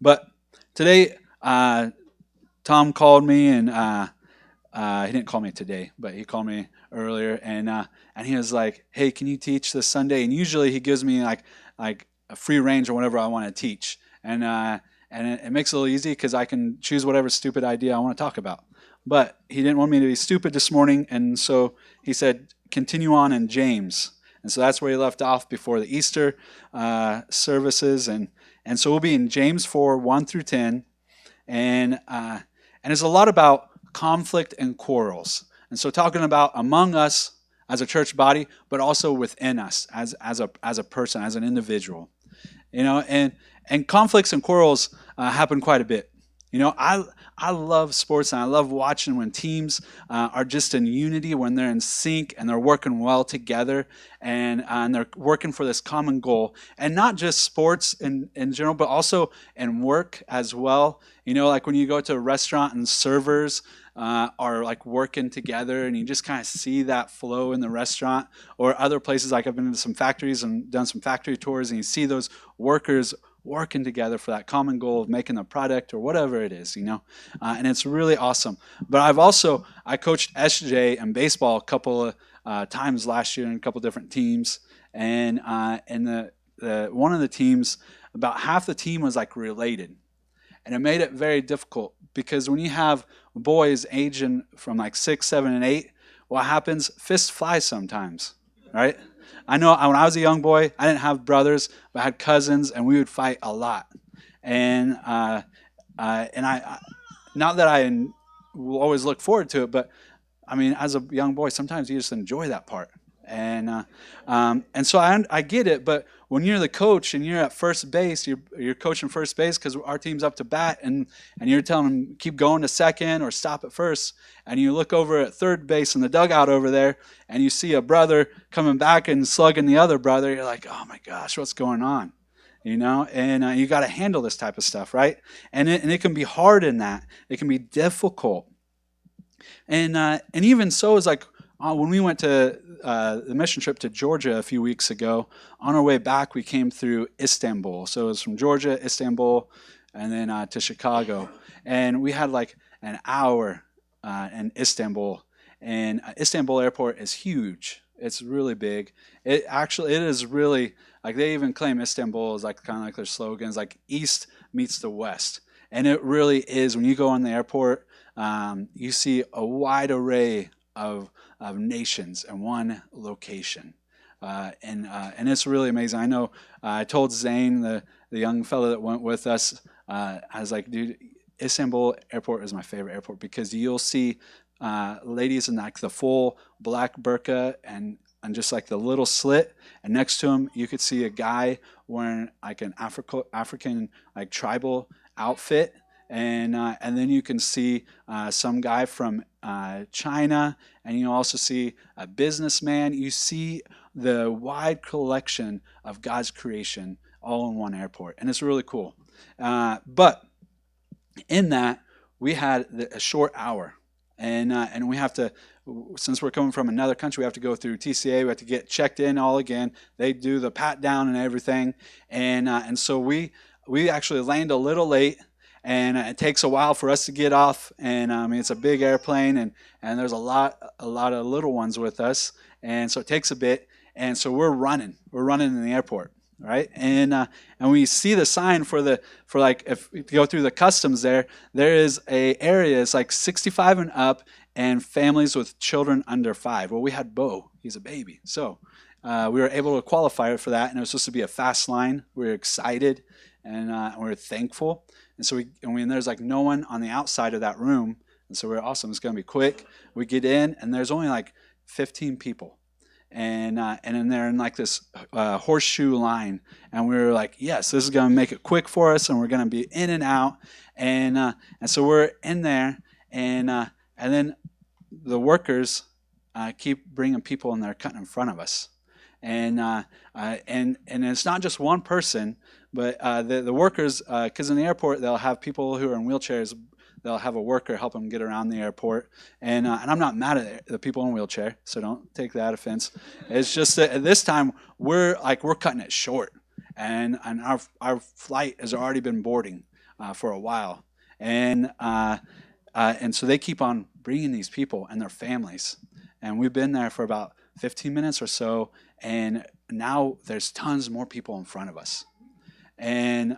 But today, Tom called me, and he didn't call me today, but he called me earlier, and he was like, "Hey, can you teach this Sunday?" And usually he gives me like a free range or whatever I want to teach, and it makes it a little easy because I can choose whatever stupid idea I want to talk about. But he didn't want me to be stupid this morning, and so he said, "Continue on in James." And so that's where he left off before the Easter services, and so we'll be in James 4:1 through 10, and it's a lot about conflict and quarrels. And so talking about among us as a church body, but also within us as a person, as an individual. And conflicts and quarrels happen quite a bit. I love sports, and I love watching when teams are just in unity, when they're in sync and they're working well together, and they're working for this common goal. And not just sports in general, but also in work as well. Like when you go to a restaurant and servers are like working together, and you just kind of see that flow in the restaurant, or other places. Like I've been to some factories and done some factory tours, and you see those workers working together for that common goal of making a product or whatever it is. And it's really awesome. But I coached SJ in baseball a couple of times last year in a couple different teams, and the one of the teams, about half the team was like related, and it made it very difficult because when you have boys aging from like 6, 7, and 8, what happens? Fists fly sometimes, right? I know when I was a young boy, I didn't have brothers, but I had cousins, and we would fight a lot. And I not that I will always look forward to it, but I mean, as a young boy, sometimes you just enjoy that part. And so I get it, but when you're the coach and you're at first base, you're coaching first base because our team's up to bat, and you're telling them keep going to second or stop at first, and you look over at third base in the dugout over there, and you see a brother coming back and slugging the other brother. You're like, oh my gosh, what's going on? And you got to handle this type of stuff, right? And it can be hard in that. It can be difficult. And even so is like when we went to the mission trip to Georgia a few weeks ago. On our way back, we came through Istanbul. So it was from Georgia, Istanbul, and then to Chicago. And we had like an hour in Istanbul. And Istanbul airport is huge. It's really big. It is really like they even claim Istanbul is like kind of like their slogans, like East meets the West. And it really is. When you go in the airport, you see a wide array of nations in one location. And it's really amazing. I know I told Zane, the young fellow that went with us, I was like, dude, Istanbul airport is my favorite airport because you'll see ladies in like the full black burqa and just like the little slit, and next to him you could see a guy wearing like an African like tribal outfit, and then you can see some guy from China, and you also see a businessman. You see the wide collection of God's creation all in one airport, and it's really cool. But in that, we had a short hour, and we have to, since we're coming from another country, we have to go through TCA. We have to get checked in all again. They do the pat down and everything, and so we actually land a little late, and it takes a while for us to get off. And I mean, it's a big airplane, and there's a lot of little ones with us, and so it takes a bit. And so we're running in the airport, right? And we see the sign for like if you go through the customs there is a area. It's like 65 and up, and families with children under 5. Well, we had Bo; he's a baby, so we were able to qualify for that, and it was supposed to be a fast line. We were excited, and we were thankful. And so and there's like no one on the outside of that room, and so we're awesome. It's going to be quick. We get in, and there's only like 15 people, and then they're in like this horseshoe line, and we were like, yes, this is going to make it quick for us, and we're going to be in and out, and so we're in there, and then the workers keep bringing people in there cutting in front of us, and it's not just one person, but the workers, because in the airport they'll have people who are in wheelchairs. They'll have a worker help them get around the airport, and I'm not mad at the people in wheelchair, so don't take that offense. It's just that at this time we're cutting it short, and our flight has already been boarding. for a while, and so they keep on bringing these people and their families, and we've been there for about 15 minutes or so, and now there's tons more people in front of us, and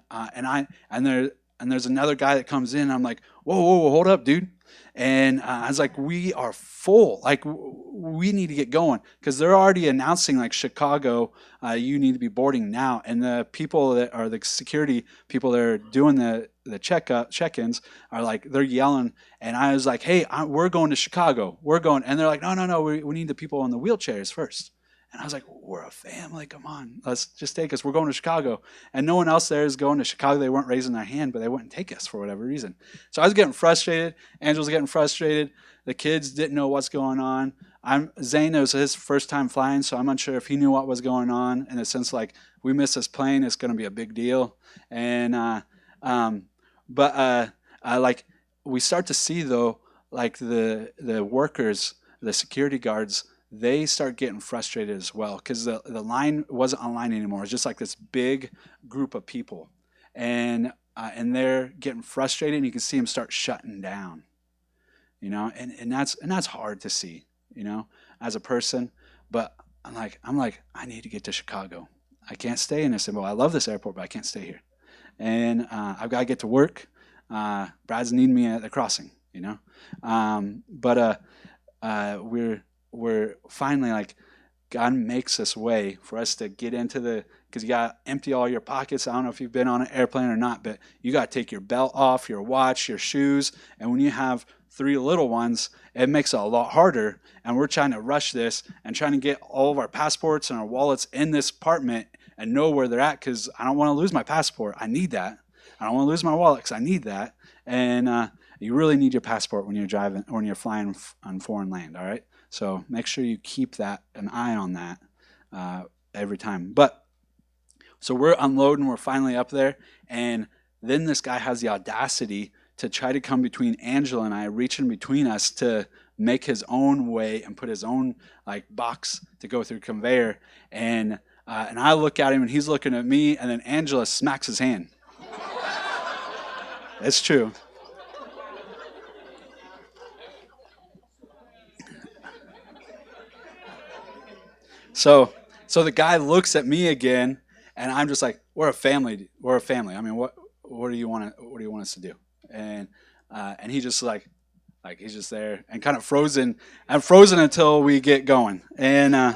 there's another guy that comes in. I'm like, whoa, whoa, whoa, hold up, dude. And I was like, we are full. Like, we need to get going because they're already announcing, like, Chicago, you need to be boarding now. And the people that are the security people that are doing the check-ins are like, they're yelling. And I was like, hey, we're going to Chicago. We're going. And they're like, no, no, no, we need the people in the wheelchairs first. And I was like, we're a family. Come on. Let's just take us. We're going to Chicago. And no one else there is going to Chicago. They weren't raising their hand, but they wouldn't take us for whatever reason. So I was getting frustrated. Angela's getting frustrated. The kids didn't know what's going on. Zane, it was his first time flying, so I'm unsure if he knew what was going on, in the sense, like, we miss this plane, it's going to be a big deal. And like, we start to see, though, like, the workers, the security guards, they start getting frustrated as well because the line wasn't online anymore. It's just like this big group of people, and they're getting frustrated, and you can see them start shutting down, and that's hard to see, as a person. But I'm like, I need to get to Chicago. I can't stay in this. Well, I love this airport, but I can't stay here, and I've got to get to work. Brad's needing me at the crossing, but we're finally, like, God makes this way for us to get into because you got to empty all your pockets. I don't know if you've been on an airplane or not, but you got to take your belt off, your watch, your shoes. And when you have 3 little ones, it makes it a lot harder. And we're trying to rush this and trying to get all of our passports and our wallets in this apartment and know where they're at, because I don't want to lose my passport. I need that. I don't want to lose my wallet because I need that. And you really need your passport when you're driving or when you're flying on foreign land, all right? So make sure you keep an eye on that every time. But so we're unloading, we're finally up there, and then this guy has the audacity to try to come between Angela and I, reaching between us to make his own way and put his own, like, box to go through conveyor. And I look at him, and he's looking at me, and then Angela smacks his hand. It's true. So the guy looks at me again, and I'm just like, "We're a family. We're a family. I mean, what do you want us to do?" And he just like he's just there and kind of frozen. I'm frozen until we get going. And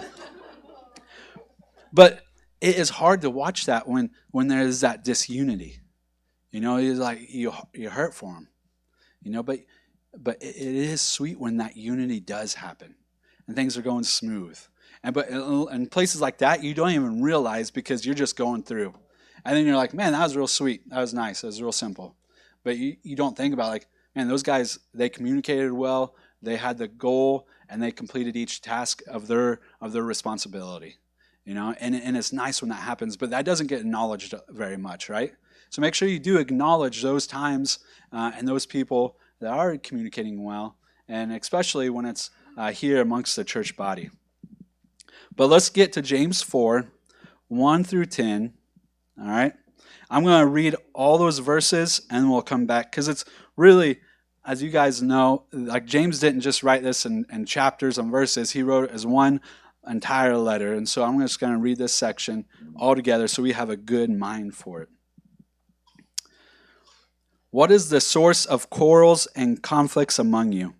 but it is hard to watch that when there's that disunity. It's like you hurt for him. But it is sweet when that unity does happen and things are going smooth. But in places like that, you don't even realize because you're just going through. And then you're like, man, that was real sweet. That was nice. That was real simple. But you don't think about, like, man, those guys, they communicated well. They had the goal, and they completed each task of their responsibility. And it's nice when that happens, but that doesn't get acknowledged very much, right? So make sure you do acknowledge those times and those people that are communicating well, and especially when it's here amongst the church body. But let's get to James 4, 1 through 10. All right? I'm going to read all those verses, and we'll come back, because it's really, as you guys know, like, James didn't just write this in chapters and verses. He wrote it as one entire letter. And so I'm just going to read this section all together so we have a good mind for it. What is the source of quarrels and conflicts among you?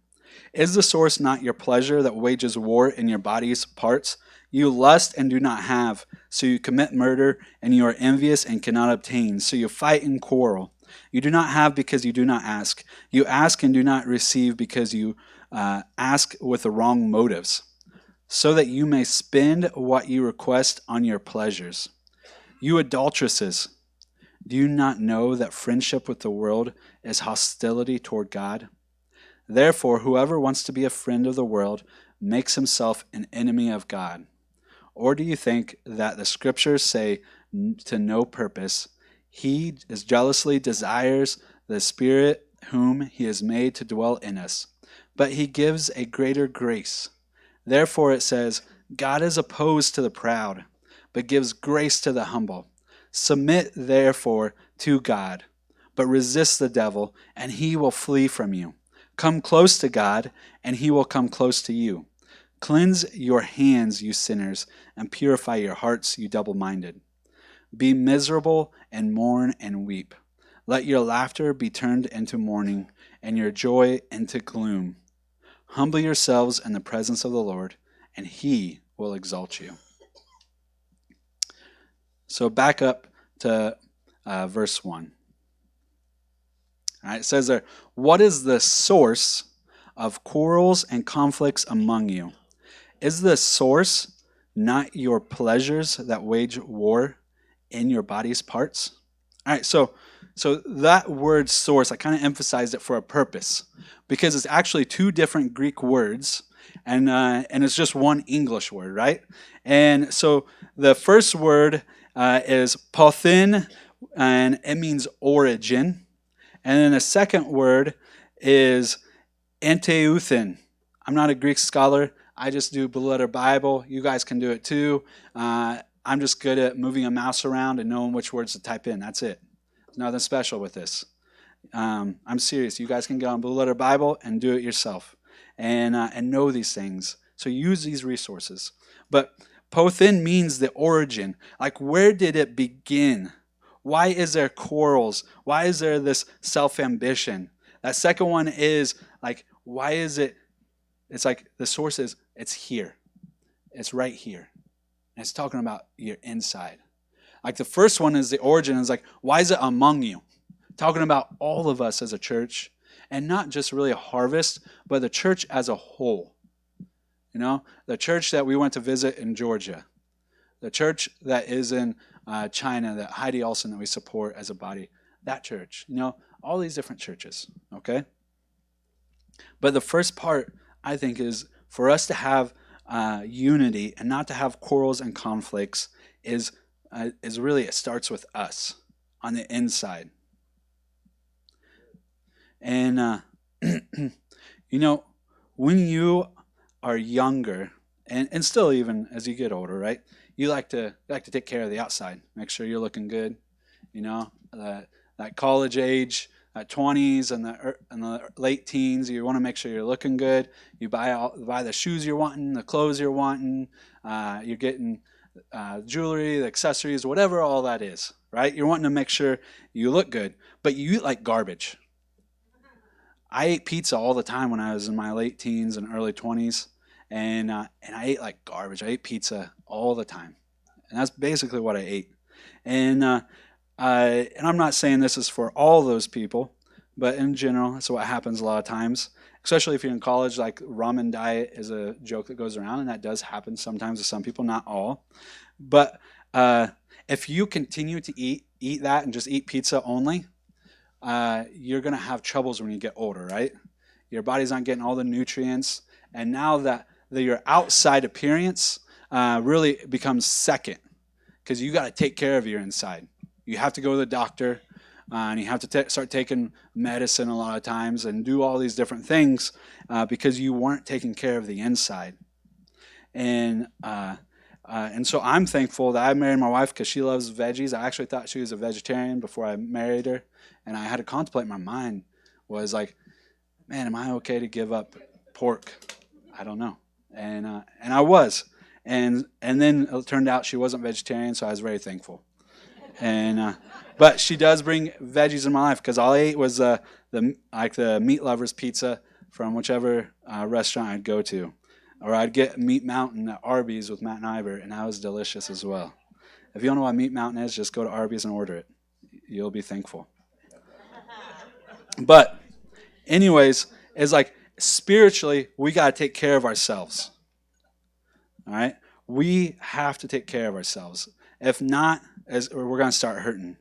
Is the source not your pleasure that wages war in your body's parts? You lust and do not have, so you commit murder, and you are envious and cannot obtain, so you fight and quarrel. You do not have because you do not ask. You ask and do not receive because you ask with the wrong motives, so that you may spend what you request on your pleasures. You adulteresses, do you not know that friendship with the world is hostility toward God? Therefore, whoever wants to be a friend of the world makes himself an enemy of God. Or do you think that the scriptures say to no purpose, he jealously desires the Spirit whom he has made to dwell in us, but he gives a greater grace. Therefore it says, God is opposed to the proud, but gives grace to the humble. Submit therefore to God. but resist the devil, and he will flee from you. Come close to God, and he will come close to you. Cleanse your hands, you sinners, and purify your hearts, you double-minded. Be miserable and mourn and weep. Let your laughter be turned into mourning, and your joy into gloom. Humble yourselves in the presence of the Lord, and he will exalt you. So back up to verse 1. All right, it says there, what is the source of quarrels and conflicts among you? Is the source not your pleasures that wage war in your body's parts? All right, so that word source, I kind of emphasized it for a purpose because it's actually two different Greek words, and it's just one English word, right? And so the first word is pothin, and it means origin. And then the second word is anteuthen. I'm not a Greek scholar. I just do Blue Letter Bible. You guys can do it too. I'm just good at moving a mouse around and knowing which words to type in. That's it. There's nothing special with this. I'm serious. You guys can go on Blue Letter Bible and do it yourself and know these things. So use these resources. But pothin means the origin. Like, where did it begin? Why is there quarrels? Why is there this self-ambition? That second one is like, why is it? It's like the source is, it's here. It's right here. And it's talking about your inside. Like the first one is the origin. Is like, why is it among you? Talking about all of us as a church. And not just really a harvest, but the church as a whole. You know, the church that we went to visit in Georgia. The church that is in China, that Heidi Olsen that we support as a body. That church. You know, all these different churches. Okay? But the first part, I think, is for us to have unity and not to have quarrels and conflicts is really, it starts with us on the inside. And, you know, when you are younger, and still even as you get older, right, you like to take care of the outside, make sure you're looking good, you know, that college age, 20s and the late teens, you want to make sure you're looking good. You buy the shoes you're wanting, the clothes you're wanting, you're getting jewelry, the accessories, whatever all that is, right? You're wanting to make sure you look good, but you eat like garbage. I ate pizza all the time when I was in my late teens and early 20s, and I ate like garbage. I ate pizza all the time, and that's basically what I ate. And I'm not saying this is for all those people, but in general, that's what happens a lot of times, especially if you're in college. Like, ramen diet is a joke that goes around, and that does happen sometimes to some people, not all. But if you continue to eat that and just eat pizza only, you're going to have troubles when you get older, right? Your body's not getting all the nutrients, and now that your outside appearance really becomes second, because you got to take care of your inside. You have to go to the doctor, and you have to start taking medicine a lot of times and do all these different things because you weren't taking care of the inside. And so I'm thankful that I married my wife because she loves veggies. I actually thought she was a vegetarian before I married her, and I had to contemplate in my mind, was like, man, am I okay to give up pork? I don't know. And I was. And then it turned out she wasn't vegetarian, so I was very thankful. And but she does bring veggies in my life, because all I ate was the meat lovers pizza from whichever restaurant I'd go to, or I'd get Meat Mountain at Arby's with Matt and Ivor, and that was delicious as well. If you don't know what Meat Mountain is, just go to Arby's and order it. You'll be thankful. But anyways, it's like spiritually, we got to take care of ourselves. All right? We have to take care of ourselves. If not, we're going to start hurting.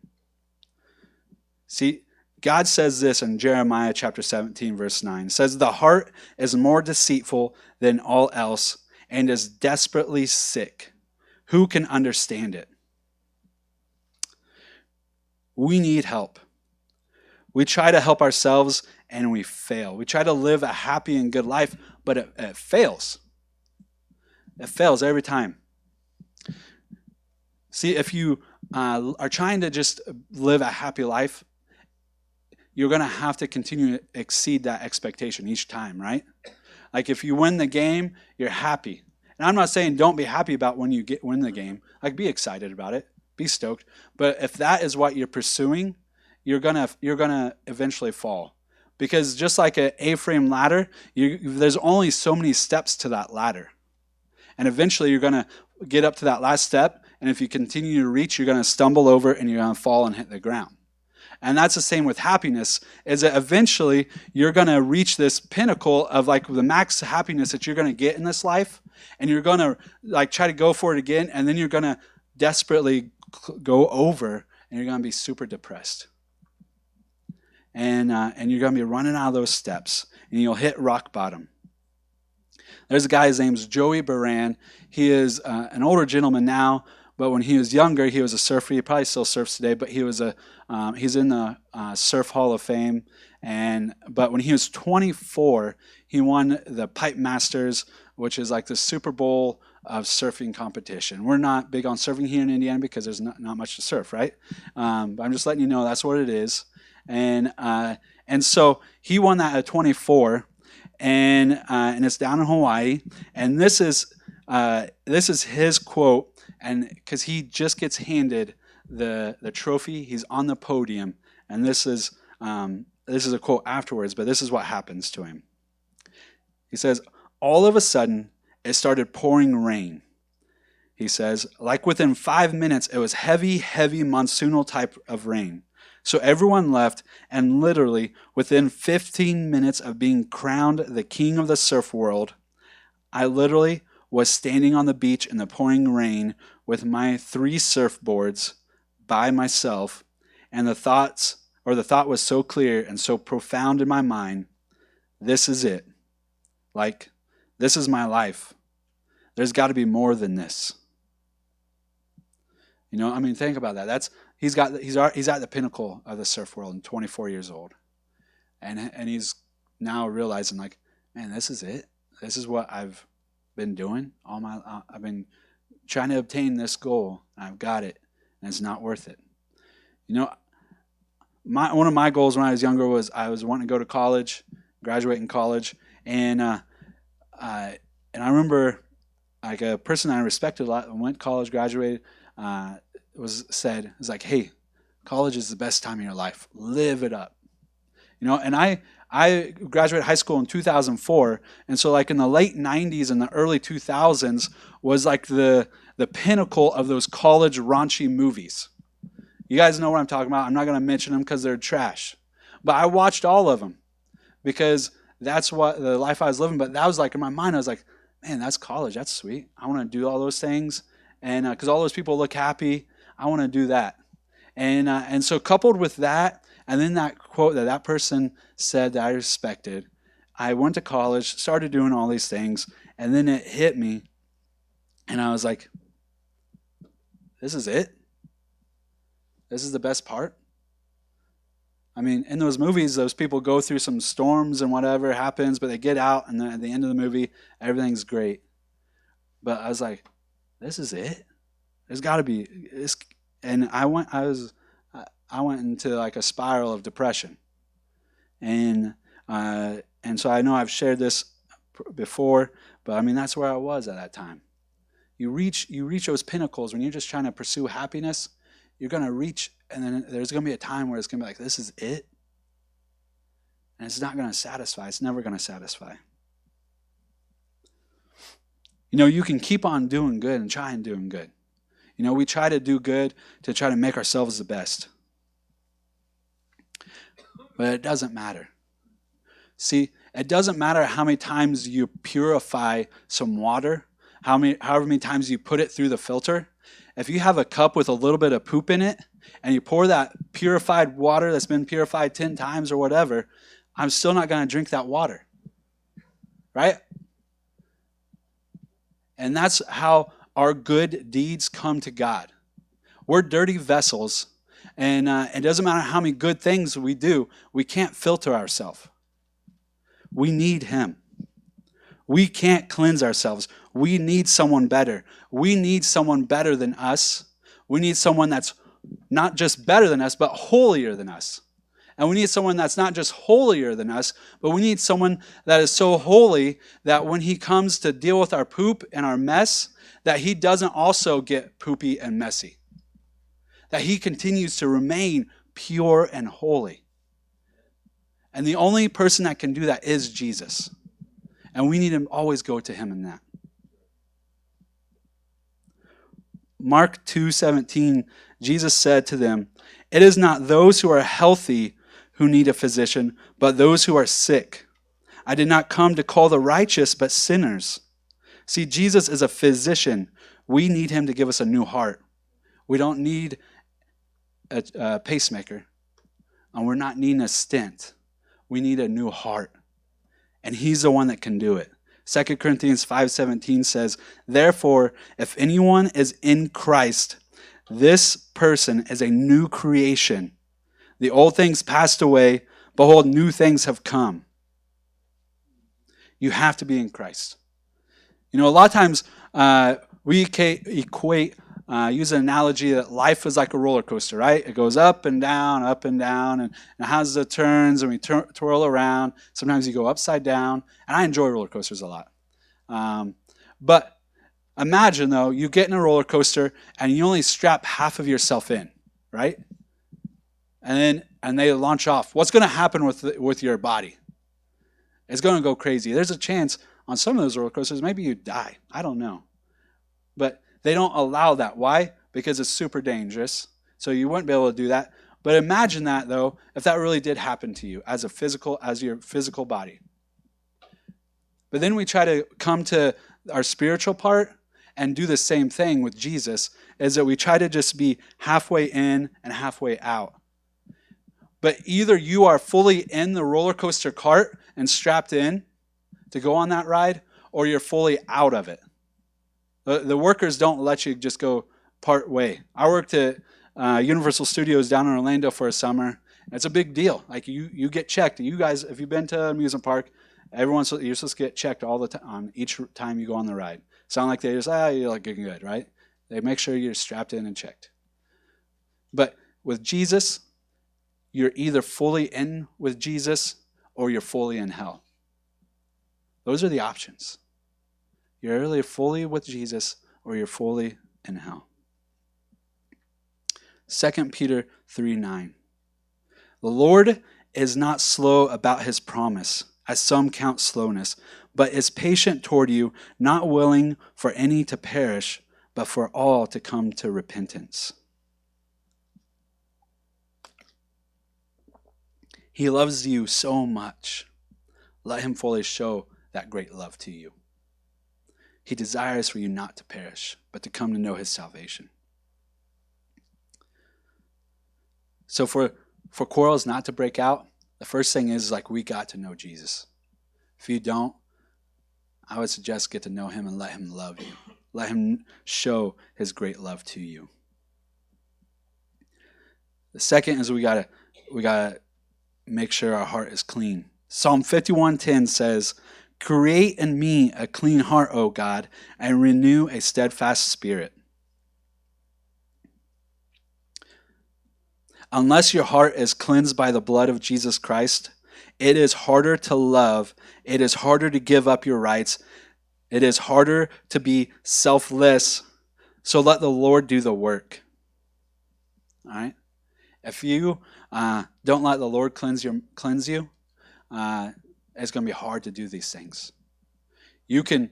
See, God says this in Jeremiah chapter 17, verse 9. It says, the heart is more deceitful than all else and is desperately sick. Who can understand it? We need help. We try to help ourselves and we fail. We try to live a happy and good life, but it fails. It fails every time. See, if you are trying to just live a happy life, you're going to have to continue to exceed that expectation each time, right? Like if you win the game, you're happy. And I'm not saying don't be happy about when you win the game. Like be excited about it, be stoked. But if that is what you're pursuing, you're gonna eventually fall, because just like an A-frame ladder, there's only so many steps to that ladder, and eventually you're gonna get up to that last step. And if you continue to reach, you're gonna stumble over and you're gonna fall and hit the ground. And that's the same with happiness, is that eventually you're going to reach this pinnacle of like the max happiness that you're going to get in this life. And you're going to like try to go for it again. And then you're going to desperately go over and you're going to be super depressed. And you're going to be running out of those steps and you'll hit rock bottom. There's a guy, his name's Joey Baran. He is an older gentleman now. But when he was younger, he was a surfer. He probably still surfs today, but he's in the Surf Hall of Fame. But when he was 24, he won the Pipe Masters, which is like the Super Bowl of surfing competition. We're not big on surfing here in Indiana because there's not much to surf, right? But I'm just letting you know that's what it is. And so he won that at 24, and it's down in Hawaii. And this is his quote. And because he just gets handed the trophy, he's on the podium, and this is a quote afterwards, but this is what happens to him. He says, "All of a sudden, it started pouring rain." He says, "Like within 5 minutes, it was heavy monsoonal type of rain. So everyone left, and literally within 15 minutes of being crowned the king of the surf world, I literally was standing on the beach in the pouring rain with my 3 surfboards by myself, and the thought was so clear and so profound in my mind. This is it. Like, this is my life. There's got to be more than this." You know, I mean, think about that. He's at the pinnacle of the surf world and 24 years old, and he's now realizing, like, man, this is it. This is what I've been doing I've been trying to obtain this goal, and I've got it, and it's not worth it. You know, one of my goals when I was younger was I was wanting to go to college, graduate in college, and I remember like a person I respected a lot went to college, graduated, was like, "Hey, college is the best time of your life. Live it up." You know, and I graduated high school in 2004, and so like in the late 90s and the early 2000s was like the pinnacle of those college raunchy movies. You guys know what I'm talking about. I'm not going to mention them because they're trash. But I watched all of them because that's what the life I was living. But that was like in my mind, I was like, man, that's college. That's sweet. I want to do all those things. And because all those people look happy, I want to do that. And so coupled with that, and then that quote that person said that I respected, I went to college, started doing all these things, and then it hit me, and I was like, this is it? This is the best part? I mean, in those movies, those people go through some storms and whatever happens, but they get out, and then at the end of the movie, everything's great. But I was like, this is it? There's got to be this. And I went into like a spiral of depression, and so I know I've shared this before, but I mean that's where I was at that time. You reach those pinnacles when you're just trying to pursue happiness. You're gonna reach, and then there's gonna be a time where it's gonna be like, this is it, and it's not gonna satisfy. It's never gonna satisfy. You know, you can keep on doing good and try and doing good. You know, we try to do good to try to make ourselves the best. But it doesn't matter. See, it doesn't matter how many times you purify some water, however many times you put it through the filter. If you have a cup with a little bit of poop in it, and you pour that purified water that's been purified 10 times or whatever, I'm still not going to drink that water. Right? And that's how our good deeds come to God. We're dirty vessels, and it doesn't matter how many good things we do, we can't filter ourselves. We need Him. We can't cleanse ourselves. We need someone better. We need someone better than us. We need someone that's not just better than us, but holier than us. And we need someone that's not just holier than us, but we need someone that is so holy that when he comes to deal with our poop and our mess, that he doesn't also get poopy and messy. That he continues to remain pure and holy. And the only person that can do that is Jesus. And we need to always go to him in that. Mark 2:17, Jesus said to them, "It is not those who are healthy who need a physician, but those who are sick. I did not come to call the righteous, but sinners." See, Jesus is a physician. We need him to give us a new heart. We don't need a pacemaker, and we're not needing a stent. We need a new heart, and he's the one that can do it. 2 Corinthians 5:17 says, "Therefore, if anyone is in Christ, this person is a new creation. The old things passed away. Behold, new things have come." You have to be in Christ. A lot of times we equate, use an analogy that life is like a roller coaster, right? It goes up and down, and it has the turns, and we twirl around. Sometimes you go upside down, and I enjoy roller coasters a lot. But imagine, though, you get in a roller coaster, and you only strap half of yourself in, right? And they launch off. What's going to happen with your body? It's going to go crazy. There's a chance on some of those roller coasters, maybe you die. I don't know. But they don't allow that. Why? Because it's super dangerous. So you wouldn't be able to do that. But imagine that, though, if that really did happen to you as your physical body. But then we try to come to our spiritual part and do the same thing with Jesus, is that we try to just be halfway in and halfway out. But either you are fully in the roller coaster cart and strapped in to go on that ride, or you're fully out of it. The workers don't let you just go part way. I worked at Universal Studios down in Orlando for a summer. It's a big deal. Like you get checked. You guys, if you've been to an amusement park, you're supposed to get checked all the time on each time you go on the ride. Sound like they just you're like getting good, right? They make sure you're strapped in and checked. But with Jesus, you're either fully in with Jesus or you're fully in hell. Those are the options. You're either fully with Jesus or you're fully in hell. 2 Peter 3:9. The Lord is not slow about his promise, as some count slowness, but is patient toward you, not willing for any to perish, but for all to come to repentance. He loves you so much. Let him fully show that great love to you. He desires for you not to perish, but to come to know his salvation. So for quarrels not to break out, the first thing is we got to know Jesus. If you don't, I would suggest get to know him and let him love you. Let him show his great love to you. The second is we gotta make sure our heart is clean. Psalm 51:10 says, "Create in me a clean heart, O God, and renew a steadfast spirit." Unless your heart is cleansed by the blood of Jesus Christ, it is harder to love. It is harder to give up your rights. It is harder to be selfless. So let the Lord do the work. All right? If you don't let the Lord cleanse you, it's going to be hard to do these things. You can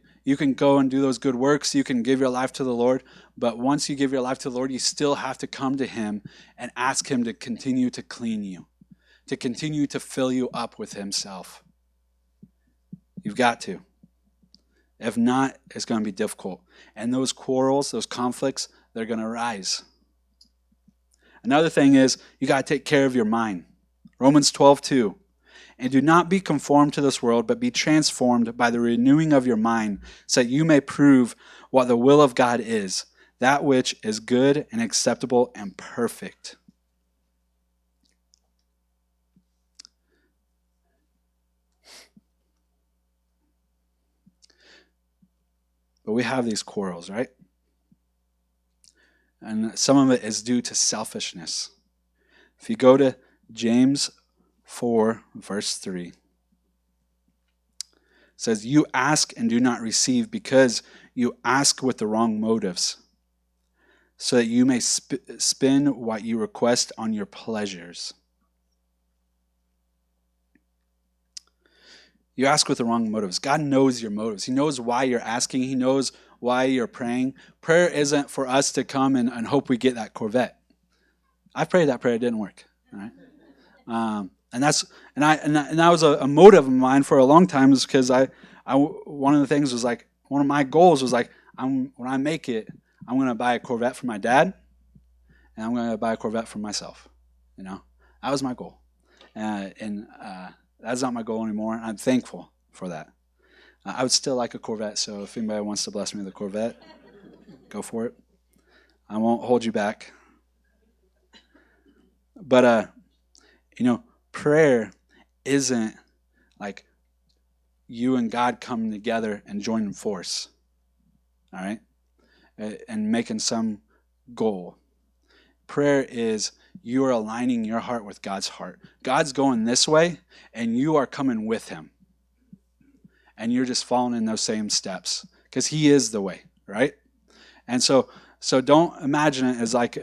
go and do those good works. You can give your life to the Lord. But once you give your life to the Lord, you still have to come to him and ask him to continue to clean you, to continue to fill you up with himself. You've got to. If not, it's going to be difficult. And those quarrels, those conflicts, they're going to rise. Another thing is you got to take care of your mind. Romans 12:2. And do not be conformed to this world, but be transformed by the renewing of your mind, so that you may prove what the will of God is, that which is good and acceptable and perfect. But we have these quarrels, right? And some of it is due to selfishness. If you go to James 4, verse 3 says, "You ask and do not receive because you ask with the wrong motives, so that you may spend what you request on your pleasures." You ask with the wrong motives. God knows your motives. He knows why you're asking. He knows why you're praying. Prayer isn't for us to come and hope we get that Corvette. I prayed that prayer, it didn't work. All right? And that was a motive of mine for a long time, is because one of the things was like, one of my goals was like, when I make it, I'm going to buy a Corvette for my dad, and I'm going to buy a Corvette for myself. That was my goal. And that's not my goal anymore. And I'm thankful for that. I would still like a Corvette, so if anybody wants to bless me with a Corvette, go for it. I won't hold you back. But, prayer isn't like you and God coming together and joining force, all right, and making some goal. Prayer is you are aligning your heart with God's heart. God's going this way, and you are coming with him. And you're just following in those same steps, because he is the way, right? And so don't imagine it as like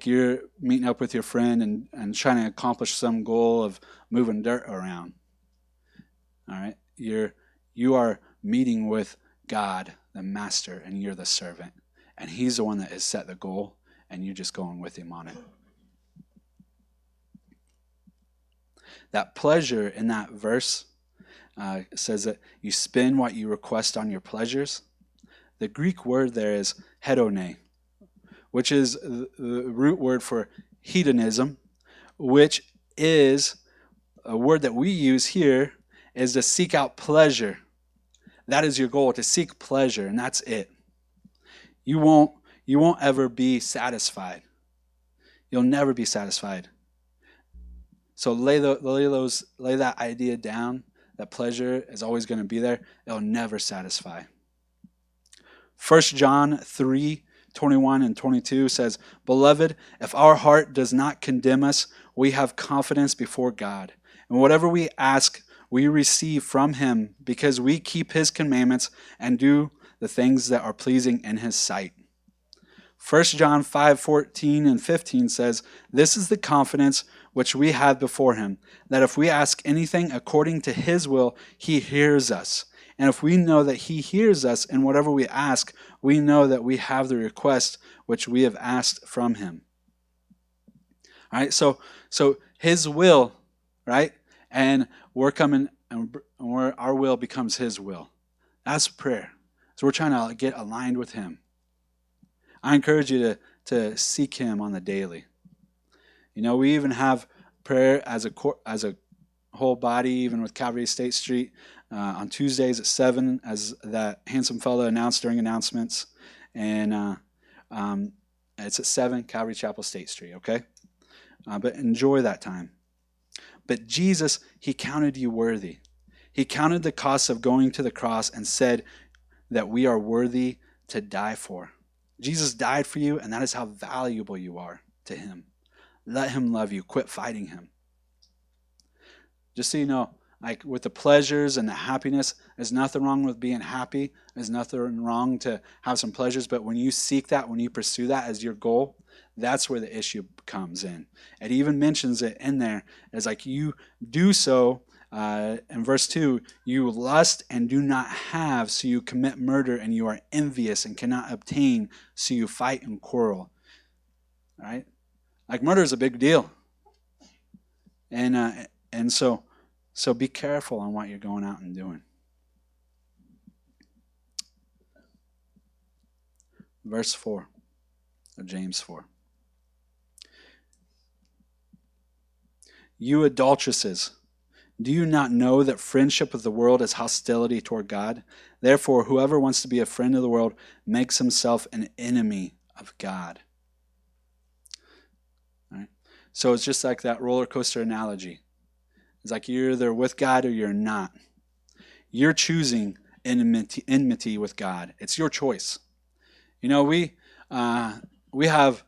you're meeting up with your friend and trying to accomplish some goal of moving dirt around. All right? You are meeting with God, the master, and you're the servant. And he's the one that has set the goal, and you're just going with him on it. That pleasure in that verse says that you spend what you request on your pleasures. The Greek word there is hedone, which is the root word for hedonism, which is a word that we use here is to seek out pleasure. That is your goal, to seek pleasure, and that's it. You won't ever be satisfied. You'll never be satisfied. So lay that idea down, that pleasure is always going to be there. It'll never satisfy. 1 John 3:21 and 22 says, "Beloved, if our heart does not condemn us, we have confidence before God. And whatever we ask, we receive from him, because we keep his commandments and do the things that are pleasing in his sight." 1 John 5:14 and 15 says, "This is the confidence which we have before him, that if we ask anything according to his will, he hears us. And if we know that he hears us in whatever we ask, we know that we have the request which we have asked from him." All right, so his will, right? And we're coming, and our will becomes his will. That's prayer. So we're trying to get aligned with him. I encourage you to seek him on the daily. We even have prayer as a whole body, even with Calvary State Street, on Tuesdays at 7, as that handsome fellow announced during announcements. And it's at 7, Calvary Chapel State Street, okay? But enjoy that time. But Jesus, he counted you worthy. He counted the cost of going to the cross and said that we are worthy to die for. Jesus died for you, and that is how valuable you are to him. Let him love you. Quit fighting him. Just so you know, like with the pleasures and the happiness, there's nothing wrong with being happy. There's nothing wrong to have some pleasures. But when you seek that, when you pursue that as your goal, that's where the issue comes in. It even mentions it in there as like you do so. In verse 2, you lust and do not have, so you commit murder, and you are envious and cannot obtain, so you fight and quarrel. All right? Like murder is a big deal. And so be careful on what you're going out and doing. Verse 4 of James 4. You adulteresses, do you not know that friendship with the world is hostility toward God? Therefore, whoever wants to be a friend of the world makes himself an enemy of God. All right? So it's just like that roller coaster analogy. It's like you're either with God or you're not. You're choosing enmity with God. It's your choice. We have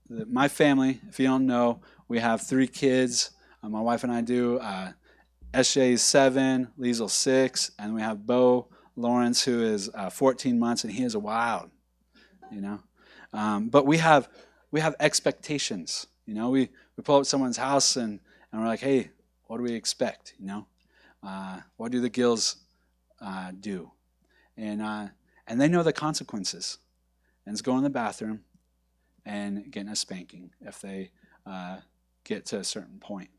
my family. If you don't know, we have 3 kids. My wife and I do. SJ is 7, Liesel 6, and we have Bo Lawrence, who is 14 months, and he is a wild, you know. But we have expectations, you know. We pull up someone's house and we're like, hey, what do we expect, you know? What do the Gills do? And they know the consequences. And it's going to the bathroom and getting a spanking if they get to a certain point.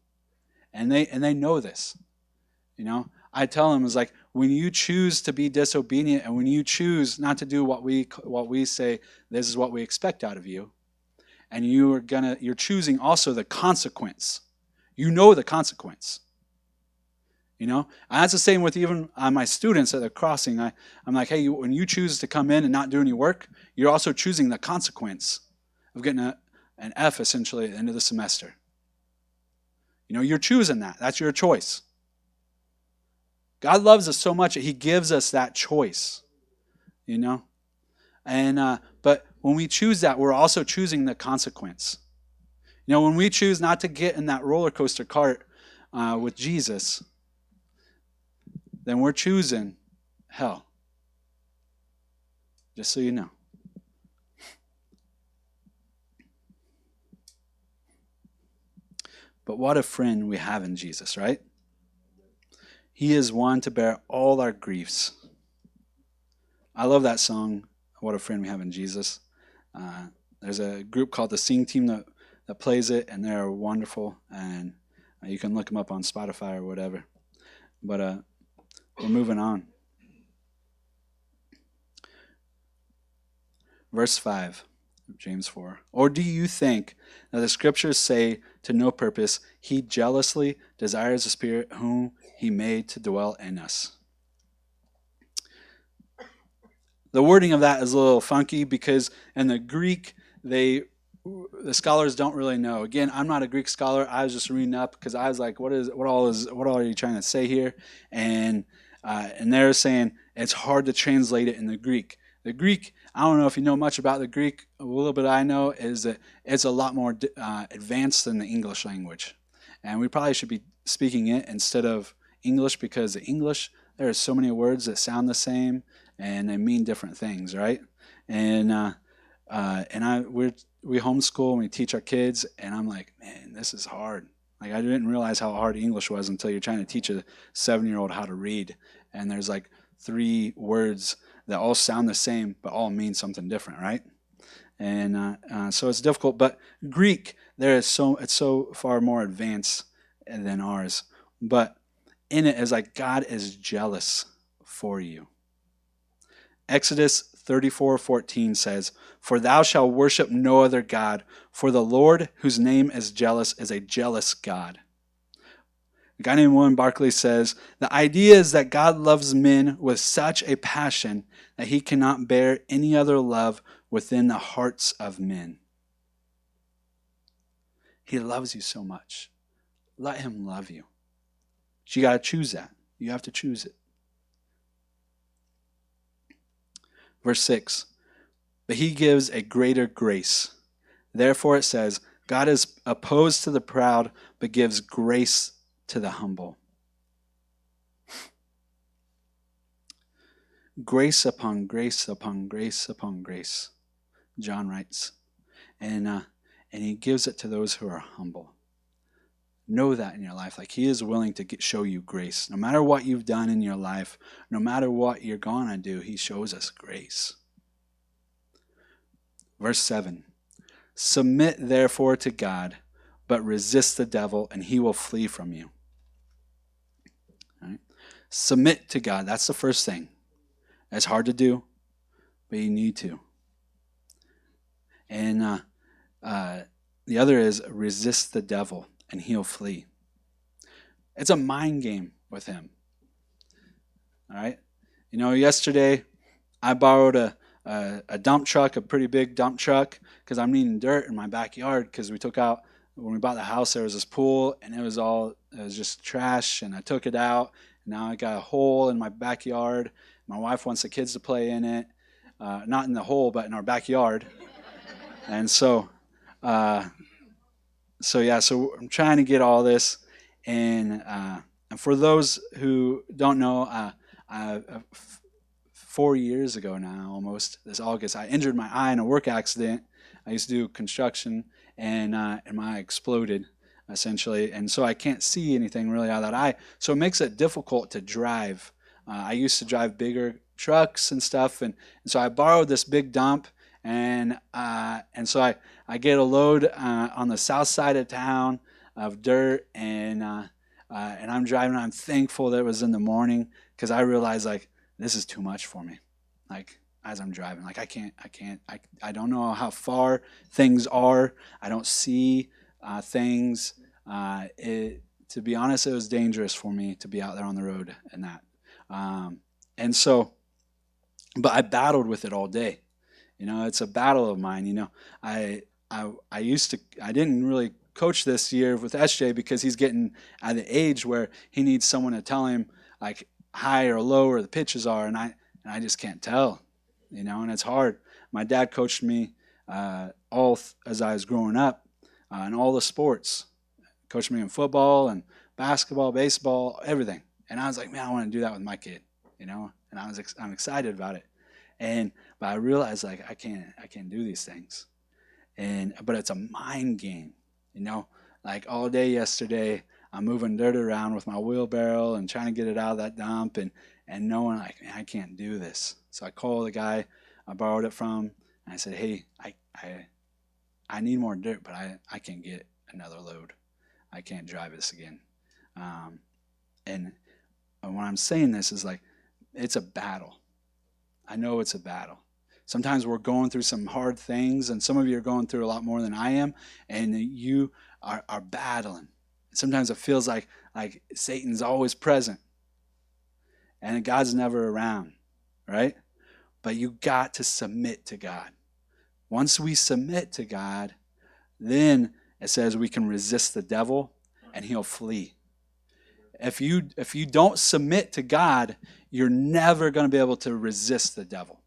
And they know this, you know. I tell them, it's like, when you choose to be disobedient and when you choose not to do what we say, this is what we expect out of you, and you're choosing also the consequence. You know the consequence. You know, and that's the same with even my students at the crossing. I'm like, hey, when you choose to come in and not do any work, you're also choosing the consequence of getting an F essentially at the end of the semester. You know, you're choosing that. That's your choice. God loves us so much that He gives us that choice. You know, and but when we choose that, we're also choosing the consequence. You know, when we choose not to get in that roller coaster cart with Jesus, then we're choosing hell. Just so you know. But what a friend we have in Jesus, right? He is one to bear all our griefs. I love that song, What a Friend We Have in Jesus. There's a group called the Sing Team that plays it, and they're wonderful. And you can look them up on Spotify or whatever. But we're moving on. Verse 5 of James 4. Or do you think that the scriptures say to no purpose, He jealously desires the Spirit whom He made to dwell in us? The wording of that is a little funky because in the Greek, the scholars don't really know. Again, I'm not a Greek scholar. I was just reading up because I was like, what all are you trying to say here? And they're saying it's hard to translate it in the Greek. The Greek, I don't know if you know much about the Greek. A little bit I know is that it's a lot more advanced than the English language, and we probably should be speaking it instead of English, because the English, there are so many words that sound the same and they mean different things, right? And we homeschool and we teach our kids, and I'm like, man, this is hard. Like, I didn't realize how hard English was until you're trying to teach a 7-year-old how to read, and there's like 3 words that all sound the same but all mean something different, right? And so it's difficult. But Greek, it's so far more advanced than ours. But in it is like God is jealous for you. Exodus 34:14 says, "For thou shalt worship no other God, for the Lord, whose name is jealous, is a jealous God." A guy named William Barclay says, "The idea is that God loves men with such a passion that He cannot bear any other love within the hearts of men." He loves you so much. Let Him love you. But you got to choose that. You have to choose it. Verse 6, "But He gives a greater grace. Therefore it says, God is opposed to the proud, but gives grace to the humble." Grace upon grace upon grace upon grace, John writes. And He gives it to those who are humble. Know that in your life. Like, He is willing to show you grace. No matter what you've done in your life, no matter what you're going to do, He shows us grace. Verse 7, "Submit therefore to God, but resist the devil, and he will flee from you." All right? Submit to God. That's the first thing. It's hard to do, but you need to. And the other is resist the devil, and he'll flee. It's a mind game with him. All right? You know, yesterday I borrowed a dump truck, a pretty big dump truck, because I'm needing dirt in my backyard, because when we bought the house, there was this pool, and it was just trash, and I took it out, and now I got a hole in my backyard. My wife wants the kids to play in it, not in the hole, but in our backyard. And so I'm trying to get all this, And for those who don't know, 4 years ago now, almost this August, I injured my eye in a work accident. I used to do construction, and my eye exploded essentially, and so I can't see anything really out of that eye. So it makes it difficult to drive. I used to drive bigger trucks and stuff, and so I borrowed this big dump, and so I get a load on the south side of town of dirt, and I'm driving. I'm thankful that it was in the morning because I realized like this is too much for me. Like as I'm driving, like I don't know how far things are. I don't see things. To be honest, it was dangerous for me to be out there on the road and that. And so, but I battled with it all day. It's a battle of mine. I didn't really coach this year with SJ because he's getting at the age where he needs someone to tell him like high or low where the pitches are, and I just can't tell, and it's hard. My dad coached me as I was growing up in all the sports, coached me in football and basketball, baseball, everything, and I was like, man, I want to do that with my kid, and I'm excited about it, but I realized like I can't do these things, but it's a mind game, like all day yesterday. I'm moving dirt around with my wheelbarrow and trying to get it out of that dump, and knowing like, man, I can't do this. So I called the guy I borrowed it from, and I said, hey, I need more dirt, but I can't get another load. I can't drive this again. And when I'm saying this is like, it's a battle. I know it's a battle. Sometimes we're going through some hard things, and some of you are going through a lot more than I am, and you are battling. Sometimes it feels like Satan's always present and God's never around, right? But you got to submit to God. Once we submit to God, then it says we can resist the devil and he'll flee. If you don't submit to God, you're never going to be able to resist the devil.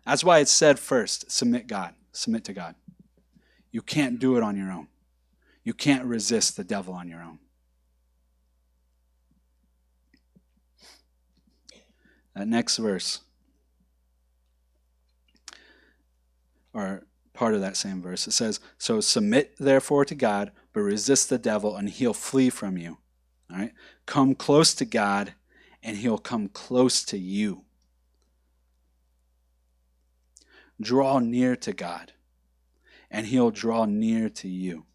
That's why it said first, submit to God. You can't do it on your own. You can't resist the devil on your own. That next verse, or part of that same verse, it says, so submit therefore to God, but resist the devil and he'll flee from you. All right? Come close to God and he'll come close to you. Draw near to God and he'll draw near to you.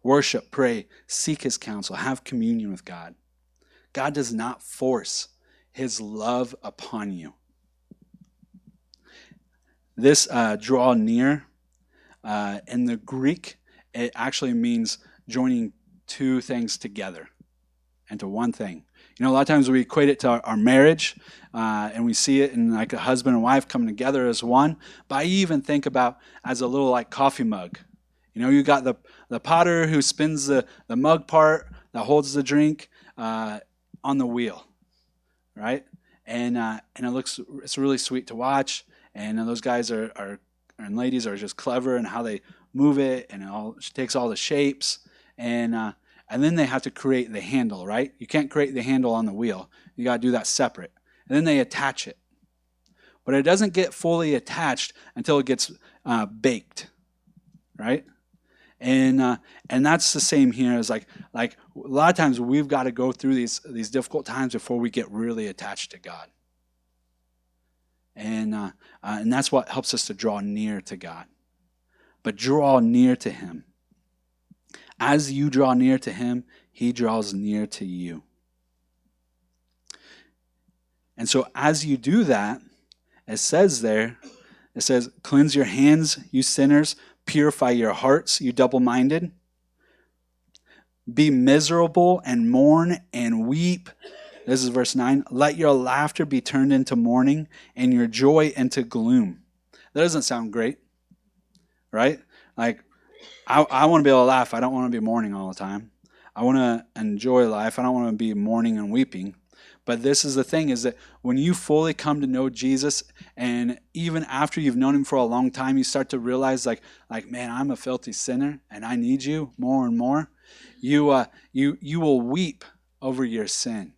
Worship, pray, seek his counsel, have communion with God. God does not force his love upon you. This draw near, in the Greek, it actually means joining two things together into one thing. A lot of times we equate it to our marriage, and we see it in like a husband and wife coming together as one. But I even think about as a little like coffee mug. You got the potter who spins the mug part that holds the drink on the wheel, right? And it's really sweet to watch. And those guys are and ladies are just clever in how they move it, and it takes all the shapes. And then they have to create the handle, right? You can't create the handle on the wheel. You got to do that separate. And then they attach it. But it doesn't get fully attached until it gets baked, right? And that's the same here. As like a lot of times we've got to go through these difficult times before we get really attached to God. And that's what helps us to draw near to God. But draw near to him. As you draw near to him, he draws near to you. And so as you do that, it says, cleanse your hands, you sinners, purify your hearts, you double-minded. Be miserable and mourn and weep. This is verse 9. Let your laughter be turned into mourning and your joy into gloom. That doesn't sound great, right? Like, I want to be able to laugh. I don't want to be mourning all the time. I want to enjoy life. I don't want to be mourning and weeping. But this is the thing, is that when you fully come to know Jesus, and even after you've known him for a long time, you start to realize like man, I'm a filthy sinner and I need you more and more. You will weep over your sin.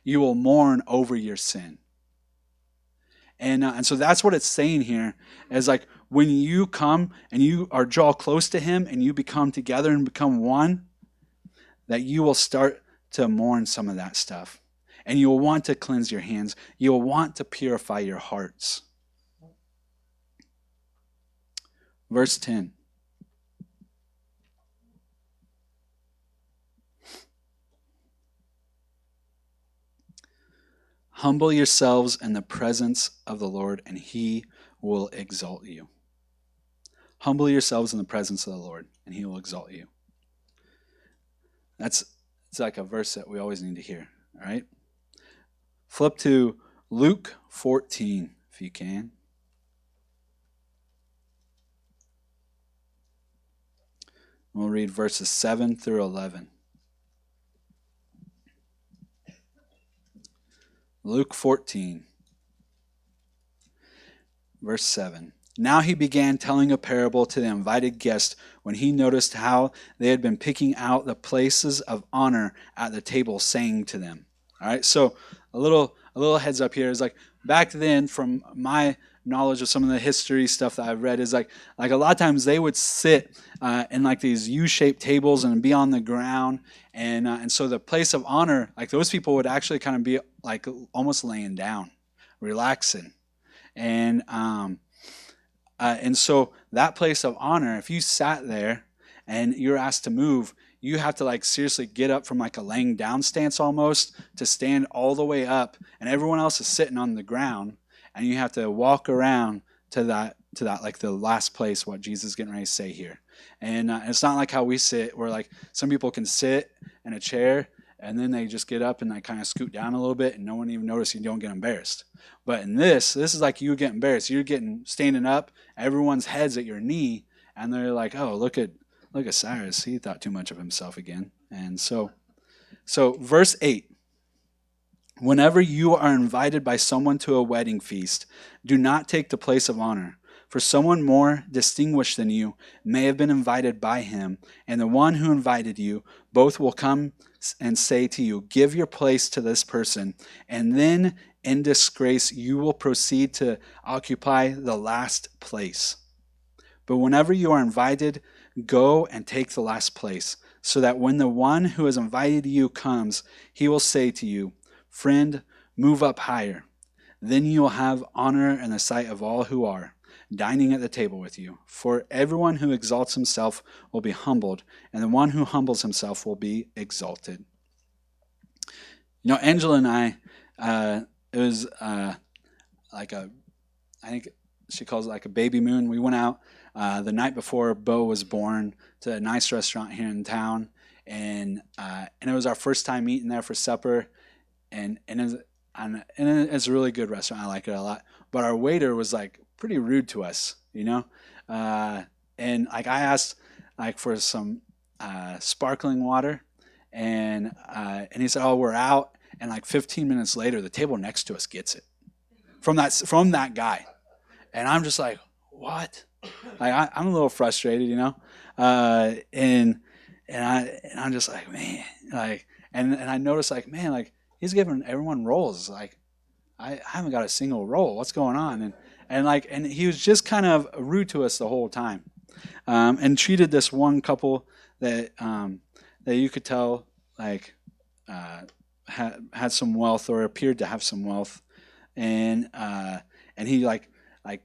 You will mourn over your sin. And so that's what it's saying here, is like when you come and you are draw close to him and you become together and become one, that you will start to mourn some of that stuff. And you will want to cleanse your hands. You will want to purify your hearts. Verse 10. Humble yourselves in the presence of the Lord, and he will exalt you. Humble yourselves in the presence of the Lord, and he will exalt you. It's like a verse that we always need to hear, all right? Flip to Luke 14, if you can. We'll read verses 7 through 11. Luke 14, verse 7. Now he began telling a parable to the invited guests when he noticed how they had been picking out the places of honor at the table, saying to them. All right, so a little heads up here is like, back then, from my knowledge of some of the history stuff that I've read, is like a lot of times they would sit in like these U-shaped tables and be on the ground, and so the place of honor, like those people would actually kind of be like almost laying down, relaxing, and so that place of honor, if you sat there and you're asked to move, you have to like seriously get up from like a laying down stance almost to stand all the way up, and everyone else is sitting on the ground, and you have to walk around to that like the last place, what Jesus is getting ready to say here. And it's not like how we sit, where like some people can sit in a chair and then they just get up and they kind of scoot down a little bit and no one even notices, you don't get embarrassed. But in this is like you get embarrassed. You're getting standing up, everyone's head's at your knee, and they're like, oh, look at Syerus. He thought too much of himself again. And so verse 8. Whenever you are invited by someone to a wedding feast, do not take the place of honor, for someone more distinguished than you may have been invited by him, and the one who invited you, both will come and say to you, give your place to this person, and then in disgrace you will proceed to occupy the last place. But whenever you are invited, go and take the last place, so that when the one who has invited you comes, he will say to you, friend, move up higher. Then you will have honor in the sight of all who are dining at the table with you. For everyone who exalts himself will be humbled, and the one who humbles himself will be exalted. You know, Angela and I, it was like I think she calls it like a baby moon. We went out the night before Bo was born to a nice restaurant here in town, and it was our first time eating there for supper. And it's a really good restaurant. I like it a lot. But our waiter was like pretty rude to us, you know. And like I asked like for some sparkling water, and he said, "Oh, we're out." And like 15 minutes later, the table next to us gets it from that guy, and I'm just like, "What?" Like I'm a little frustrated, you know. And I'm just like, man, like, and I noticed like, man, like. He's giving everyone rolls. Like, I haven't got a single roll. What's going on? And he was just kind of rude to us the whole time, and treated this one couple that you could tell like had some wealth or appeared to have some wealth, and he like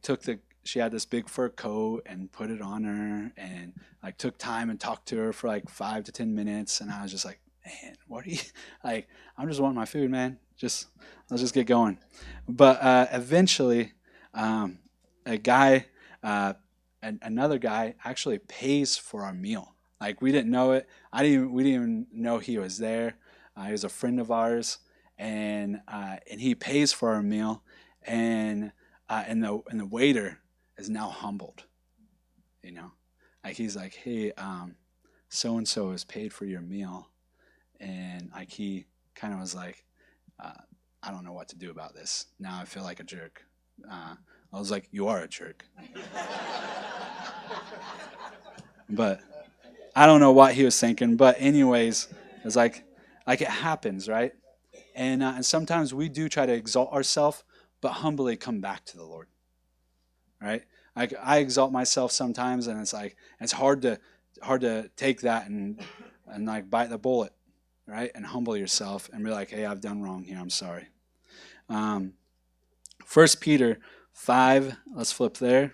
took she had this big fur coat and put it on her, and like took time and talked to her for like 5 to 10 minutes, and I was just like, man, what are you like? I'm just wanting my food, man. Let's just get going. But eventually, a guy, another guy, actually pays for our meal. Like we didn't know it. We didn't even know he was there. He was a friend of ours, and he pays for our meal, and the waiter is now humbled. You know, like he's like, hey, so and so has paid for your meal. And like he kind of was like, I don't know what to do about this. Now I feel like a jerk. I was like, you are a jerk. But I don't know what he was thinking. But anyways, it's like it happens, right? And sometimes we do try to exalt ourselves, but humbly come back to the Lord, right? Like I exalt myself sometimes, and it's like it's hard to take that and like bite the bullet, right? And humble yourself and be like, hey, I've done wrong here. I'm sorry. Um, 1 Peter 5. Let's flip there.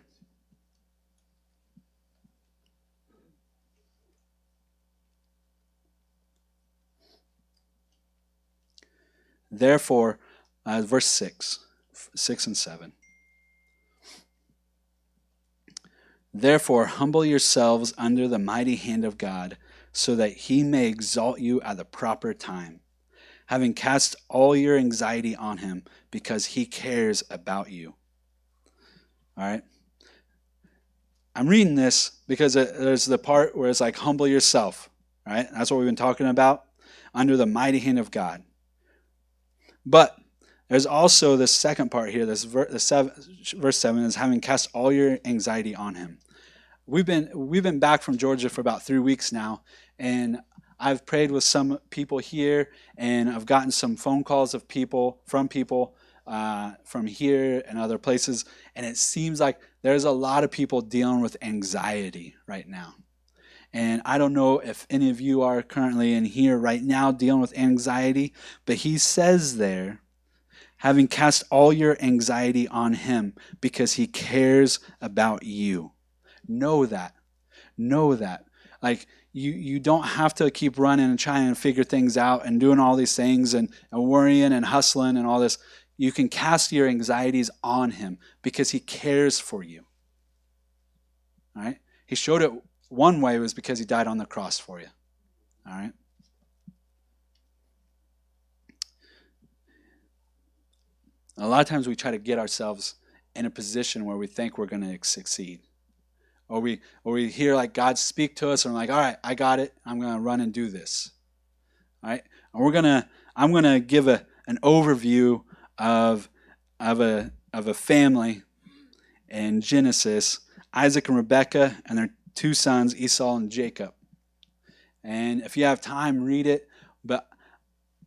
Therefore, verse 6 and 7. Therefore, humble yourselves under the mighty hand of God, so that he may exalt you at the proper time, having cast all your anxiety on him, because he cares about you. All right? I'm reading this because there's the part where it's like, humble yourself, right? That's what we've been talking about, under the mighty hand of God. But there's also this second part here, verse 7 is having cast all your anxiety on him. We've been back from Georgia for about 3 weeks now, and I've prayed with some people here, and I've gotten some phone calls of people from here and other places, and it seems like there's a lot of people dealing with anxiety right now. And I don't know if any of you are currently in here right now dealing with anxiety, but he says there, having cast all your anxiety on him because he cares about you. Know that. Know that. Like you don't have to keep running and trying to figure things out and doing all these things and worrying and hustling and all this. You can cast your anxieties on him because he cares for you. All right? He showed it one way was because he died on the cross for you. All right? A lot of times we try to get ourselves in a position where we think we're going to succeed. Or we hear like God speak to us and we're like, all right, I got it. I'm going to run and do this. All right? And I'm going to give an overview of a family in Genesis, Isaac and Rebekah and their two sons, Esau and Jacob. And if you have time, read it. But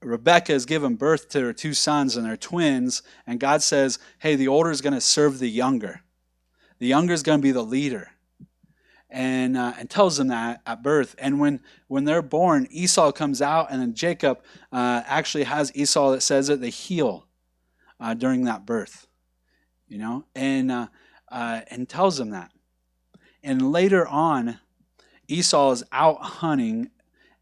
Rebekah has given birth to her two sons, and they're twins. And God says, hey, the older is going to serve the younger. The younger is going to be the leader. And tells them that at birth. And when they're born, Esau comes out, and then Jacob actually has Esau that says that they heal during that birth. You know, and tells them that. And later on, Esau is out hunting,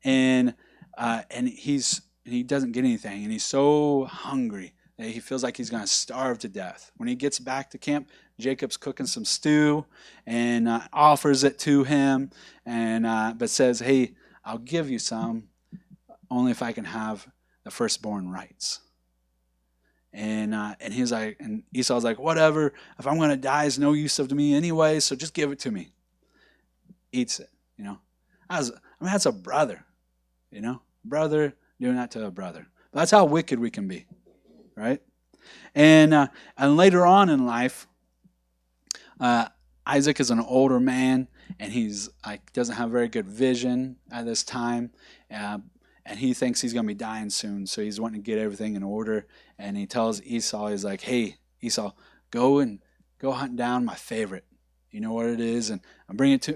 and he doesn't get anything, and he's so hungry that he feels like he's going to starve to death. When he gets back to camp, Jacob's cooking some stew and offers it to him, and but says, "Hey, I'll give you some, only if I can have the firstborn rights." And he's like, and Esau's like, "Whatever. If I'm going to die, it's no use to me anyway. So just give it to me." Eats it. You know, that's a brother. You know, brother doing that to a brother. But that's how wicked we can be, right? And later on in life, Isaac is an older man, and he's like doesn't have very good vision at this time, and he thinks he's gonna be dying soon. So he's wanting to get everything in order, and he tells Esau, he's like, "Hey, Esau, go hunt down my favorite. You know what it is, and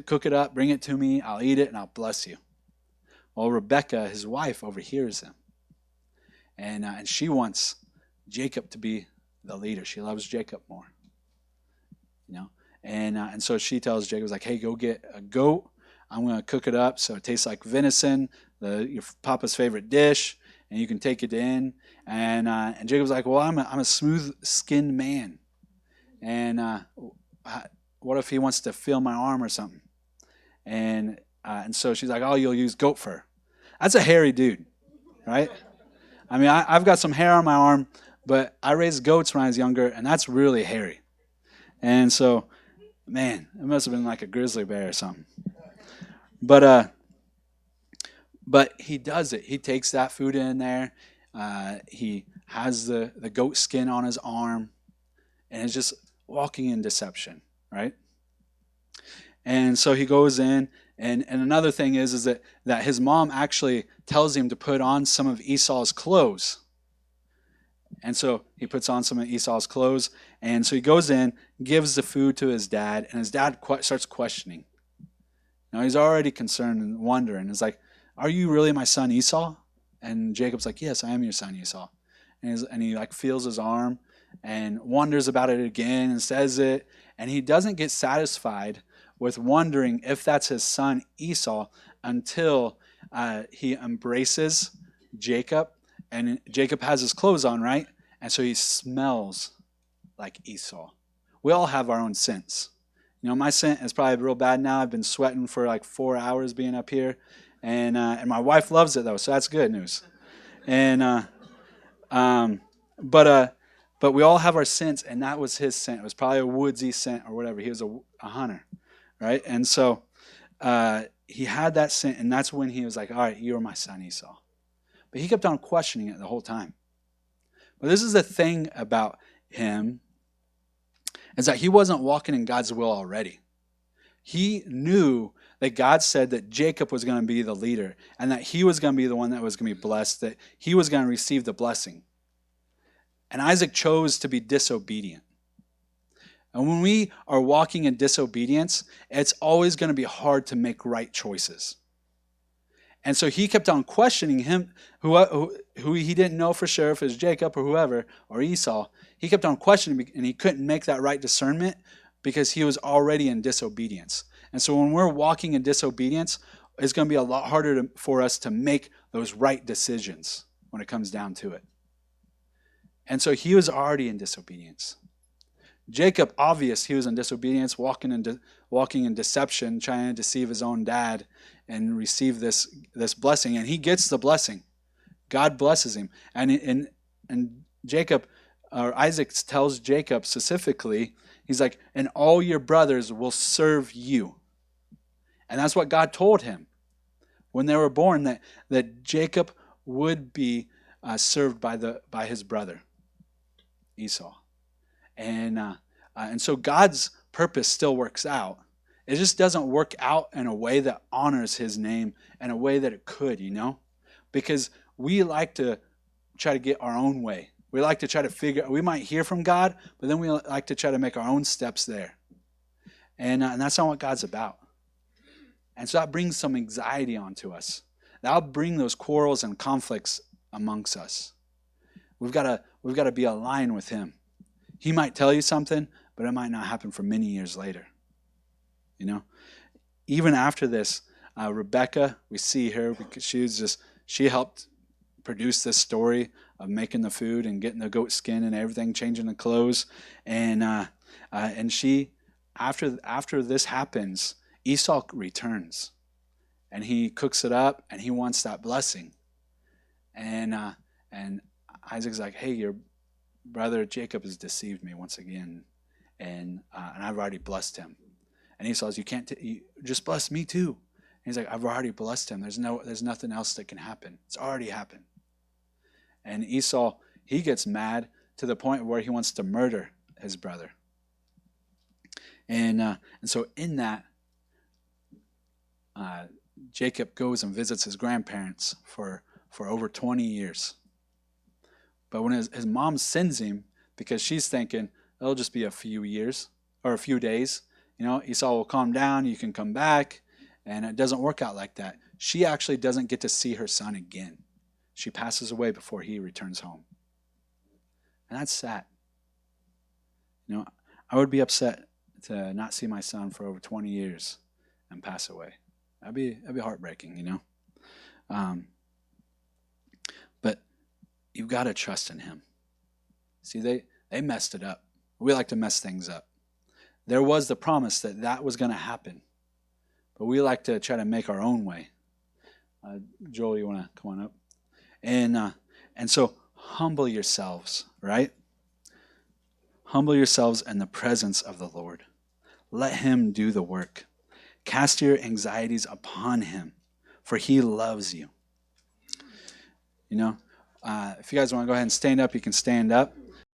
cook it up, bring it to me. I'll eat it, and I'll bless you." Well, Rebecca, his wife, overhears him, and she wants Jacob to be the leader. She loves Jacob more, you know. And so she tells Jacob, like, "Hey, go get a goat. I'm going to cook it up so it tastes like venison, your papa's favorite dish, and you can take it in." And Jacob's like, "Well, I'm a smooth-skinned man, and what if he wants to feel my arm or something?" And so she's like, "Oh, you'll use goat fur." That's a hairy dude, right? I mean, I've got some hair on my arm, but I raised goats when I was younger, and that's really hairy. And so, man, it must have been like a grizzly bear or something. But he does it. He takes that food in there. He has the goat skin on his arm, and is just walking in deception, right? And so he goes in, and another thing is that his mom actually tells him to put on some of Esau's clothes. And so he puts on some of Esau's clothes, and so he goes in, gives the food to his dad, and his dad starts questioning. Now he's already concerned and wondering. It's like, "Are you really my son Esau?" And Jacob's like, "Yes, I am your son Esau." And he like feels his arm and wonders about it again and says it, and he doesn't get satisfied with wondering if that's his son Esau until he embraces Jacob, and Jacob has his clothes on, right? And so he smells like Esau. We all have our own scents. You know, my scent is probably real bad now. I've been sweating for like 4 hours being up here, and my wife loves it though, so that's good news. And um, but we all have our scents, and that was his scent. It was probably a woodsy scent or whatever. He was a hunter, right? And so he had that scent, and that's when he was like, "All right, you are my son Esau." But he kept on questioning it the whole time. But this is the thing about him, is that he wasn't walking in God's will already. He knew that God said that Jacob was going to be the leader and that he was going to be the one that was going to be blessed, that he was going to receive the blessing. And Isaac chose to be disobedient. And when we are walking in disobedience, it's always going to be hard to make right choices. And so he kept on questioning him, who he didn't know for sure if it was Jacob or whoever, or Esau. He kept on questioning, and he couldn't make that right discernment because he was already in disobedience. And so when we're walking in disobedience, it's going to be a lot harder for us to make those right decisions when it comes down to it. And so he was already in disobedience. Jacob, obvious, he was in disobedience, walking in deception, trying to deceive his own dad and receive this blessing. And he gets the blessing. God blesses him. And Jacob, or Isaac tells Jacob specifically, he's like, "And all your brothers will serve you." And that's what God told him when they were born, that Jacob would be served by his brother Esau. And so God's purpose still works out. It just doesn't work out in a way that honors his name in a way that it could, because we like to try to get our own way. We like to try to we might hear from God, but then we like to try to make our own steps there. And that's not what God's about. And so that brings some anxiety onto us. That'll bring those quarrels and conflicts amongst us. We've got to be aligned with him. He might tell you something, but it might not happen for many years later. Even after this, Rebecca, we see her because she helped produce this story of making the food and getting the goat skin and everything, changing the clothes, and she, after this happens, Esau returns, and he cooks it up, and he wants that blessing, and Isaac's like, "Hey, your brother Jacob has deceived me once again, and I've already blessed him." And Esau says, "You can't you just bless me too." And he's like, "I've already blessed him. There's nothing else that can happen. It's already happened." And Esau, he gets mad to the point where he wants to murder his brother. And so in that, Jacob goes and visits his grandparents for over 20 years. But when his mom sends him, because she's thinking it'll just be a few years or a few days, Esau will calm down, you can come back, and it doesn't work out like that. She actually doesn't get to see her son again. She passes away before he returns home. And that's sad. I would be upset to not see my son for over 20 years and pass away. That'd be heartbreaking, But you've got to trust in him. See, they messed it up. We like to mess things up. There was the promise that was going to happen, but we like to try to make our own way. Joel, you want to come on up? And so humble yourselves, right? Humble yourselves in the presence of the Lord. Let him do the work. Cast your anxieties upon him, for he loves you. If you guys want to go ahead and stand up, you can stand up.